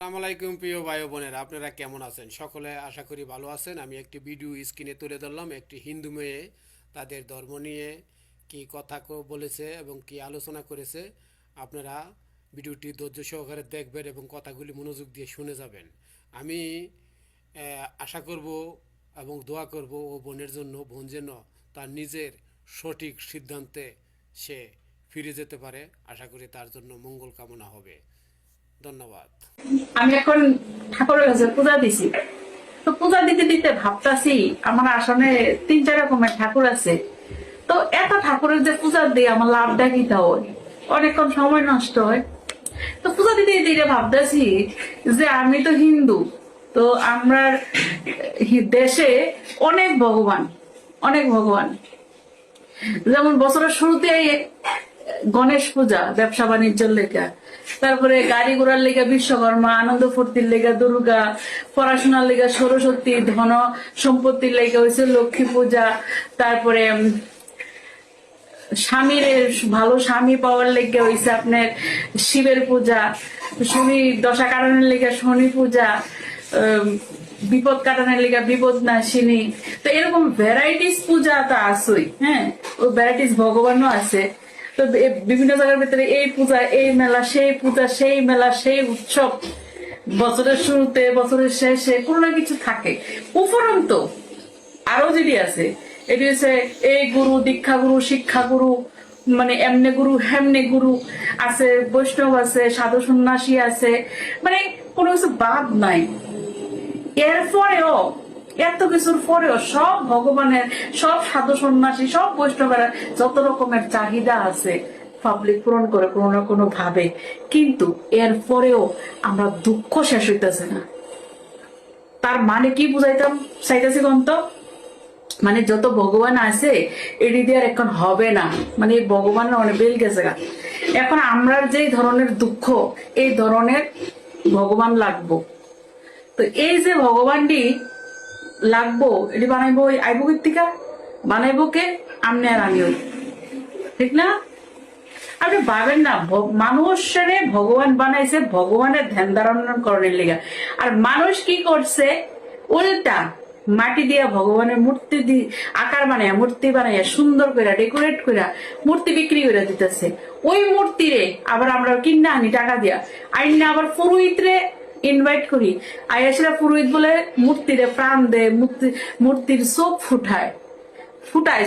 আসসালামু আলাইকুম প্রিয় ভাই ও বোনেরা, আপনারা কেমন আছেন? সকলে আশা করি ভালো আছেন। আমি একটি ভিডিও স্ক্রিনে তুলে ধরলাম। একটি হিন্দু মেয়ে তাদের ধর্ম নিয়ে কি কথা বলেছে এবং কি আলোচনা করেছে। আপনারা ভিডিওটি ধৈর্য সহকারে দেখবেন এবং কথাগুলি মনোযোগ দিয়ে শুনে যাবেন। আমি আশা করব এবং দোয়া করব ও বোনের জন্য, বোন যেন তার নিজের সঠিক সিদ্ধান্তে সে ফিরে যেতে পারে। আশা করি তার জন্য মঙ্গল কামনা হবে। ধন্যবাদ। আমি এখন ঠাকুরের কাছে পূজা দিছি। তো পূজা দিতে দিতে ভাবতাছি আমার আসনে 3-4 রকমের ঠাকুর আছে। তো এত ঠাকুরের যে পূজা দিয়ে আমার লাভটা কি তা হয়, অনেকক্ষণ সময় নষ্ট হয়। তো পূজা দিতে দিতে ভাবতেছি যে আমি তো হিন্দু, তো আমরা দেশে অনেক ভগবান, অনেক ভগবান। যেমন বছরের শুরুতে গণেশ পূজা ব্যবসা বাণিজ্যের লেগা, তারপরে গাড়ি ঘোড়ার লেগা বিশ্বকর্মা, আনন্দ ফুর্তির লেগা দুর্গা, পড়াশোনার লেগা সরস্বতী, ধন সম্পত্তির লেগা হয়েছে লক্ষ্মী পূজা, তারপরে স্বামীর ভালো স্বামী পাওয়ার লেগে হয়েছে আপনার শিবের পূজা, শনি দশা কারণের লেগে শনি পূজা, বিপদ কাটানোর লেগে বিপদ নাশিনী। তো এরকম ভ্যারাইটিস পূজা তো আসই, হ্যাঁ, ও ভ্যারাইটিস ভগবানও আছে। তো বিভিন্ন জায়গার ভিতরে এই পূজা, এই মেলা, সেই পূজা, সেই মেলা, সেই উৎসব, বছরের শুরুতে বছরের শেষে কোনো না কিছু থাকে। উপরন্তু আরো যেটি আছে, এটি হচ্ছে এই গুরু, দীক্ষা গুরু, শিক্ষা গুরু, মানে এমনে গুরু হেমনে গুরু আছে, বৈষ্ণব আছে, সাধু সন্ন্যাসী আছে, মানে কোনো কিছু বাদ নাই। এরপরেও এত কিছুর পরেও সব ভগবানের, সব সাধু সন্ন্যাসী, সব বৈষ্ণবের যত রকমের চাহিদা আছে পাবলিক পূরণ করে কোনো না কোনো ভাবে। কিন্তু এরপরেও আমরা দুঃখ শেষ হইতেছে না। তার মানে কি বুঝাইতাম চাইতেছি গন্ত, মানে যত ভগবান আছে এটি দিয়ে আর এখন হবে না, মানে ভগবানের অনেক বেল গেছে গা। এখন আমরা যে ধরনের দুঃখ, এই ধরনের ভগবান লাগবো। তো এই যে ভগবানটি লাগবো, এটি বানাইবো ওই আইব কৃত্তিকা, বানাইবো কে? আমনে আর আমি ওই, ঠিক না? আপনি ভাবেন না, মানুষের ভগবান বানাইছে ভগবানের ধ্যান ধারণা করণের লেগা, আর মানুষ কি করছে উল্টা মাটি দিয়া ভগবানের মূর্তি দিয়ে আকার বানাইয়া, মূর্তি বানাইয়া, সুন্দর করে ডেকোরেট করে মূর্তি বিক্রি করে দিতেছে। ওই মূর্তিরে আবার আমরা কিনা আনি টাকা দিয়া, আইনা আবার পুরোহিতরে ইনভাইট করি, আয়াসিরা পুরোহিত বলে মূর্তিরে প্রাণ দেয়, মূর্তির চোখ ফুটায়,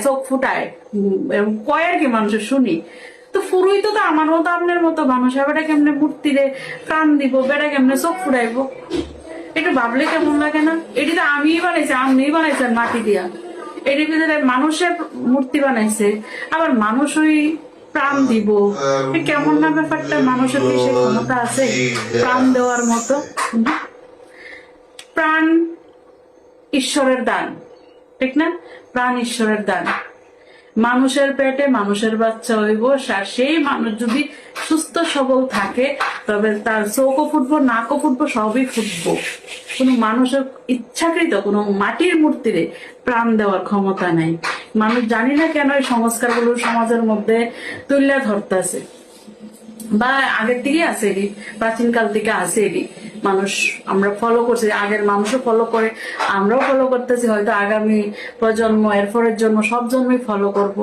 চোখ ফুটায়, কয় আর কি মানুষের শুনি। তো পুরোহিত তো আমার মতো আপনার মতো মানুষ, বেটা কেমনে মূর্তিরে প্রাণ দিব, বেটা কেমনে চোখ ফুটাইবো, একটু ভাবলে কেমন লাগে না? এটি তো আমি বানাইছি, আপনি বানাইছেন মাটি দিয়া, এটির ভিতরে মানুষের মূর্তি বানাইছে, আবার মানুষ ওই প্রাণ দিব, কেমন না ব্যাপারটা? মানুষের কি সে ক্ষমতা আছে প্রাণ দেওয়ার মতো? প্রাণ ঈশ্বরের দান, ঠিক না? প্রাণ ঈশ্বরের দান। মানুষের পেটে মানুষের বাচ্চা হইব, সেই মানুষ যদি সুস্থ সবল থাকে তবে তার চোখও ফুটবো, নাকও ফুটবো, সবই ফুটবো। কোনো মানুষের ইচ্ছাকৃত কোনো মাটির মূর্তিরে প্রাণ দেওয়ার ক্ষমতা নাই। মানুষ জানি না কেন এই সংস্কারগুলো সমাজের মধ্যে তুলে ধরতেছে, বা আগের দিকে আছে এটি, প্রাচীন কাল থেকে আছে এটি, মানুষ আমরা ফলো করছি, আগের মানুষও ফলো করে, আমরাও ফলো করতেছি, হয়তো আগামী প্রজন্ম, এরপরের জন্ম, সব জন্মই ফলো করব।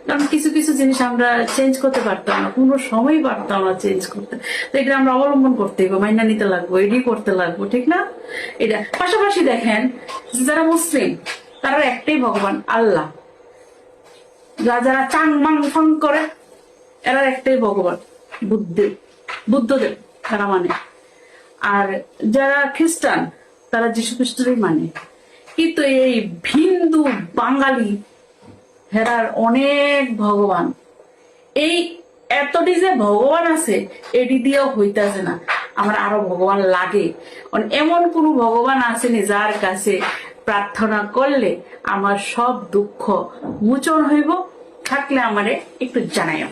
কারণ কিছু কিছু জিনিস আমরা চেঞ্জ করতে পারতাম না, কোনো সময় পারতাম না চেঞ্জ করতে। তো এটা আমরা অবলম্বন করতে হবে, মাইনা নিতে লাগবো, এটি করতে লাগবো, ঠিক না? এটা পাশাপাশি দেখেন যারা মুসলিম, তারা একটাই ভগবান আল্লাহ। যারা চাং মাং ফাং করে, এরা একটাই ভগবান বুদ্ধদেব, তারা মানে। আর যারা খ্রিস্টান, তারা যীশু খ্রিস্টই মানে। কিন্তু এই হিন্দু বাঙালি হেরার অনেক ভগবান, এই এতটি যে ভগবান আছে এটি দিয়েও হইতেছে না, আমার আরো ভগবান লাগে। এমন কোন ভগবান আসেনি যার কাছে প্রার্থনা করলে আমার সব দুঃখ মোচন হইব? থাকলে আমারে একটু জানাইও।